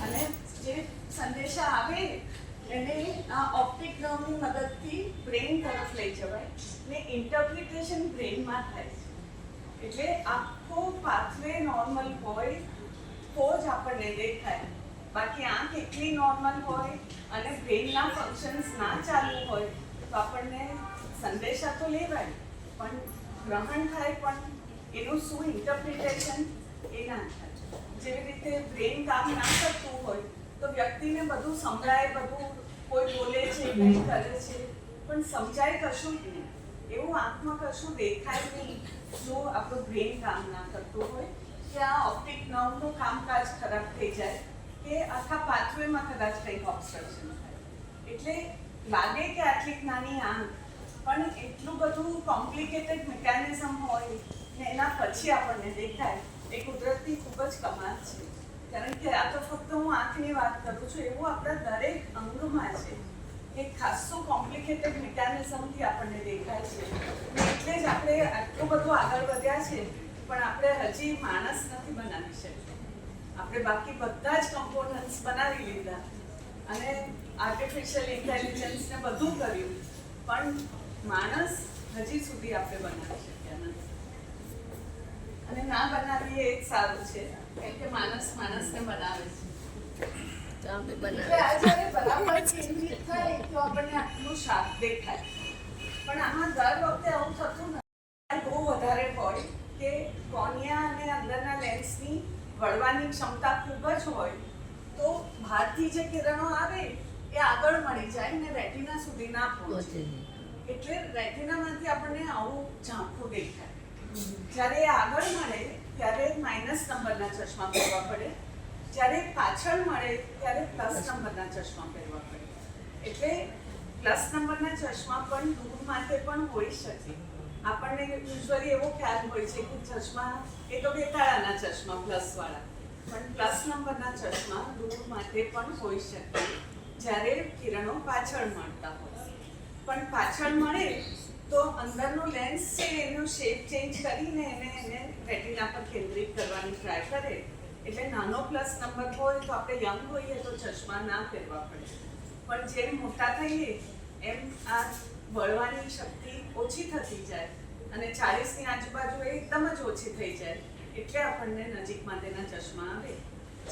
અને જે સંદેશા આવે એને આ ઓપ્ટિક નર્વની મદદથી બ્રેઇન તરફ લઈ જવાય ને ઇન્ટરપ્રિટેશન બ્રેઇનમાં થાય છે. એટલે આખો પાથવે નોર્મલ હોય તો જ આપણને દેખાય. બાકી આંખ એટલી નોર્મલ હોય અને બ્રેઇનના ફંક્શન્સ ના ચાલુ હોય તો આપણને સંદેશા તો લેવાય પણ ગ્રહણ થાય પણ એનું શું ઇન્ટરપ્રિટેશન એ ના થાય. જેવી રીતે બ્રેઇન કામ ના કરતું હોય તો વ્યક્તિને બધું સંભળાય, બધું કોઈ બોલે છે, કંઈ કરે છે પણ સમજાય કશું જ નહીં. એવું આંખમાં કશું દેખાય નહીં જો આપણું બ્રેઇન કામ ના કરતું હોય કે આ ઓપ્ટિક નર્વનું કામકાજ ખરાબ થઈ જાય કે આખા પાથવેમાં કદાચ કંઈક ઓબ્સ્ટ્રક્શન થાય. એટલે લાગે કે આટલી નાની આંખ પણ એટલું બધું કોમ્પ્લિકેટેડ મિકેનિઝમ હોય ને એના પછી આપણને દેખાય એ કુદરતની ખૂબ જ કમાલ છે. કારણ કે આ તો ફક્ત હું આંખની વાત કરું છું, એવું આપણા દરેક અંગમાં છે કે ખાસું કોમ્પ્લિકેટેડ મિકેનિઝમથી આપણને દેખાય છે. એટલે જ આપણે આટલું બધું આગળ વધ્યા છે પણ આપણે હજી માણસ નથી બનાવી શકતા. આપણે બાકી બધા જ કમ્પોનન્ટ્સ બનાવી લીધા અને આર્ટિફિશિયલ ઇન્ટેલિજન્સને બધું કર્યું પણ માણસ હજી સુધી આપણે બનાવી શક્યા નથી. અને ના બનાવીએ એ જ સારું છે કેમ કે માણસ માણસને બનાવે છે. જ્યારે બરાબર કેન્દ્રિત થાય તો આપણને આટલું શાર્પ દેખાય. પણ આમાં દર વખતે આવું થતું નથી. બહુ વધારે હોય કે કોર્નિયા અને અંદરના લેન્સની વળવાની ક્ષમતા ખૂબ જ હોય તો બહારથી જે કિરણો આવે એ આગળ મળી જાય ને રેટિના સુધી ના પહોંચે. એટલે રેટિનામાંથી આપણને આવું ઝાંખું દેખાય. જ્યારે એ આગળ મળે ત્યારે માઇનસ નંબરના ચશ્મા પહેરવા પડે, જ્યારે પાછળ મળે ત્યારે પ્લસ નંબરના ચશ્મા પહેરવા પડે. એટલે પ્લસ નંબરના ચશ્મા પણ દૂર માટે પણ હોઈ શકે. આપણને યુઝ્યુઅલી એવો ખ્યાલ હોય છે કે ચશ્મા એ તો બેતાળાના ચશ્મા પ્લસવાળા, પણ પ્લસ નંબરના ચશ્મા દૂર માટે પણ હોઈ શકે જ્યારે કિરણો પાછળ મળતા હોય. પણ પાછળ મળે તો અંદરનું લેન્સ છે એનું શેપ ચેન્જ કરીને એને રેટિના પર કેન્દ્રિત કરવાની ટ્રાય કરે. એટલે નાનો પ્લસ નંબર હોય તો આપણે યંગ હોઈએ તો ચશ્મા ના પહેરવા પડે. પણ જેમ મોટા થઈએ એમ આ વળવાની શક્તિ ઓછી થતી જાય અને 40ની આજુબાજુ એકદમ જ ઓછી થઈ જાય. એટલે આપણને નજીકમાં તેના ચશ્મા આવે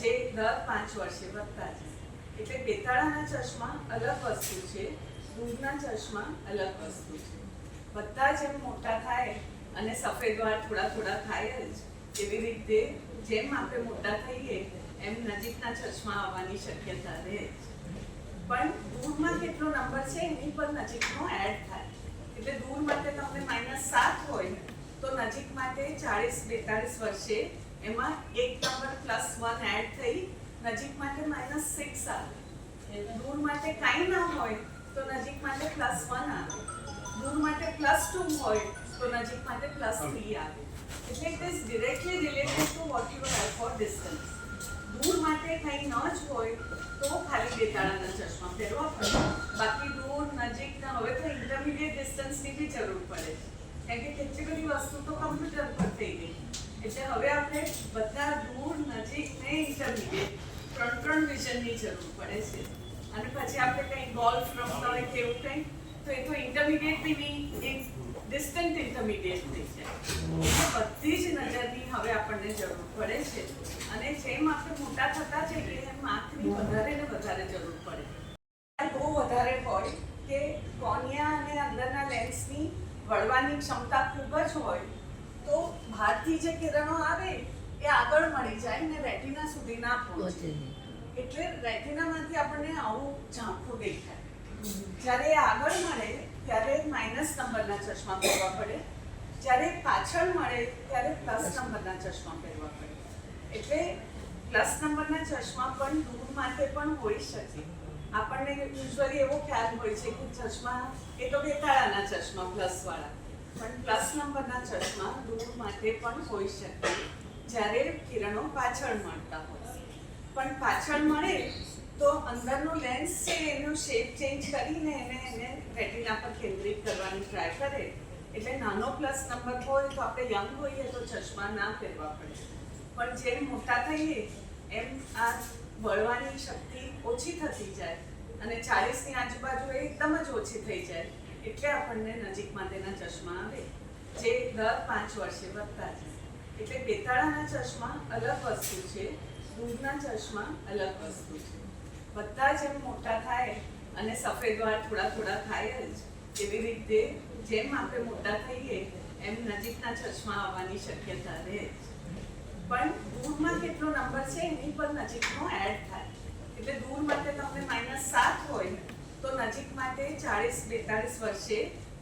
જે દર 5 વર્ષે વધતા જાય. એટલે બેતાળાના ચશ્મા અલગ વસ્તુ છે, દૂરના ચશ્મા અલગ વસ્તુ છે. બધા જેમ મોટા થાય અને સફેદ વાળ થોડા થોડા થાય જ એવી રીતે જેમ આપણે મોટા થઈએ એમ નજીકના ચશ્મા આવવાની શક્યતા રહે છે. પણ દૂરમાં કેટલો નંબર છે એની પર નજીકનો એડ થાય. એટલે દૂર માટે તમને -7 હોય તો નજીક માટે 40-42 વર્ષે એમાં એક નંબર +1 એડ થઈ નજીક માટે -6 આવે. દૂર માટે કાંઈ ના હોય તો નજીક માટે +1 આવે. દૂર માટે +2 હોય તો નજીક માટે +3 આવે. એટલે it is directly related to what you have for distance. દૂર માટે કંઈ ન જ હોય તો ખાલી બેતાળાના ચશ્મા પહેરવા પડે. બાકી દૂર નજીકના હવે તો ઇન્ટરમીડિયેટ ડિસ્ટન્સની બી જરૂર પડે છે કેમ કે કેટલી બધી વસ્તુ તો કમ્પ્યુટર પર થઈ ગઈ. એટલે હવે આપણે બધા દૂર, નજીક ને ઇન્ટરમીડિયેટ 3 વિઝનની જરૂર પડે છે. અને પછી આપણે કંઈ ગોલ્ફ રમતા હોય કે એવું કંઈ તો એ તો ઇન્ટરમીડિયેટ બી નહીં, એક ડિસ્ટન્ટ ઇન્ટરમીડિયેટ થઈ જાય. એટલે બધી જ નજરની હવે આપણને જરૂર પડે છે. અને જેમ આપણે મોટા થતા જઈએ એમ આંખની વધારે ને વધારે જરૂર પડે. બહુ વધારે હોય કે કોર્નિયા અને અંદરના લેન્સની વળવાની ક્ષમતા ખૂબ જ હોય તો બહારથી જે કિરણો આવે એ આગળ મળી જાય ને રેટિના સુધી ના પહોંચે. એટલે રેટિનામાંથી આપણને આવું ઝાંખું દેખાય. જ્યારે એ આગળ મળે ત્યારે માઇનસ નંબરના ચશ્મા પહેરવા પડે, જ્યારે પાછળ મળે ત્યારે પ્લસ નંબરના ચશ્મા પહેરવા પડે. એટલે પ્લસ નંબરના ચશ્મા પણ દૂર માટે પણ હોઈ શકે. આપણને યુઝ્યુઅલી એવો ખ્યાલ હોય છે કે ચશ્મા એ તો બેતાળાના ચશ્મા પ્લસવાળા, પણ પ્લસ નંબરના ચશ્મા દૂર માટે પણ હોઈ શકે જ્યારે કિરણો પાછળ મળતા હોય. પણ પાછળ મળે તો અંદરનું લેન્સ છે એનું શેપ ચેન્જ કરીને એને રેટિના પર કેન્દ્રિત કરવાની ટ્રાય કરે. એટલે નાનો પ્લસ નંબર હોય તો આપણે યંગ હોઈએ તો ચશ્મા ના પહેરવા પડે. પણ જેમ મોટા થઈએ એમ આ વળવાની શક્તિ ઓછી થતી જાય અને 40ની આજુબાજુ એ એકદમ જ ઓછી થઈ જાય એટલે આપણને નજીકમાં તેના ચશ્મા આવે જે દર 5 વર્ષે વધતા જાય. એટલે બેતાળાના ચશ્મા અલગ વસ્તુ છે, દૂરના ચશ્મા અલગ વસ્તુ છે. બધા જેમ મોટા થાય અને સફેદ વાળ થોડા થોડા થાય જ, એવી રીતે જેમ આપણે મોટા થઈએ એમ નજીકના ચશ્મા આવવાની શક્યતા રહે જ. પણ દૂરમાં કેટલો નંબર છે એની પર નજીકનો એડ થાય. એટલે દૂર માટે તમને -7 હોય તો નજીક માટે 40-42 વર્ષે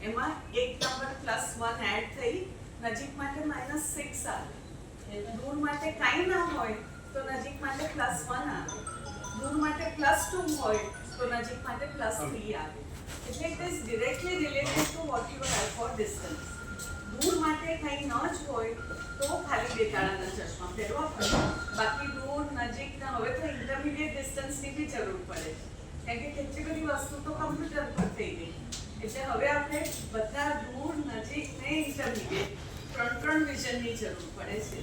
એમાં એક નંબર +1 એડ થઈ નજીક માટે -6 આવે. દૂર માટે કાંઈ ના હોય તો નજીક માટે +1 આવે. દૂર માટે +2 હોય તો નજીક માટે +3 આવે. એટલે it is directly related to what you have for distance. દૂર માટે કંઈ ન જ હોય તો ખાલી બેતાળાના ચશ્મા પહેરવા પડે. બાકી દૂર નજીકના હવે તો ઇન્ટરમીડિયેટ ડિસ્ટન્સની બી જરૂર પડે છે, કારણ કે કેટલી બધી વસ્તુ તો કમ્પ્યુટર પર થઈ ગઈ. એટલે હવે આપણે બધા દૂર, નજીક ને ઇન્ટરમીડિયેટ 3 વિઝનની જરૂર પડે છે.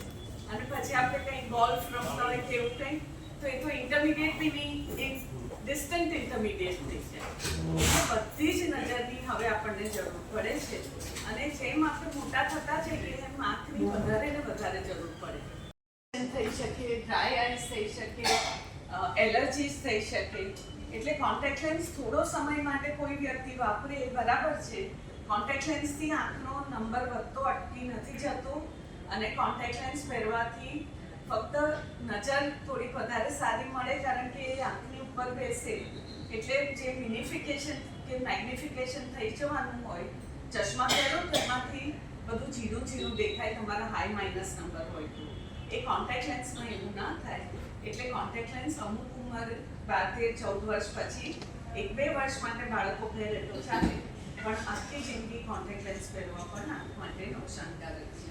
અને પછી આપણે કંઈ ગોલ્ફ રમતા હોય કે એવું કંઈ તો એ તો ઇન્ટરમીડિયેટ બી નહીં, એક ડિસ્ટન્ટ ઇન્ટરમીડિયેટ થઈ જાય. એટલે બધી જ નજરની હવે આપણને જરૂર પડે છે. અને જેમ આપણે મોટા થતા જઈએ એમ આંખની વધારે ને વધારે જરૂર પડે. થઈ શકે, ડ્રાય આઈસ થઈ શકે, એલર્જીસ થઈ શકે. એટલે કોન્ટેક્ટ લેન્સ થોડો સમય માટે કોઈ વ્યક્તિ વાપરે એ બરાબર છે. કોન્ટેક્ટ લેન્સથી આંખનો નંબર વધતો અટકી નથી જતો અને કોન્ટેક્ટ લેન્સ પહેરવાથી ફક્ત નજર થોડીક વધારે સારી મળે, કારણ કે એ આંખની ઉપર બેસે એટલે જે મિનિફિકેશન કે મેગ્નિફિકેશન થઈ જવાનું હોય, ચશ્મા પહેરો તો એમાંથી બધું ઝીણું ઝીણું દેખાય તમારા હાઈ માઇનસ નંબર હોય તો. એ કોન્ટેક્ટ લેન્સમાં એવું ના થાય. એટલે કોન્ટેક્ટ લેન્સ અમુક ઉંમર 12-14 વર્ષ પછી 1-2 વર્ષ માટે બાળકો પહેરે તો ચાલે, પણ આખી જિંદગી કોન્ટેક્ટ લેન્સ પહેરવા પણ આંખ માટે નુકસાનકારક છે.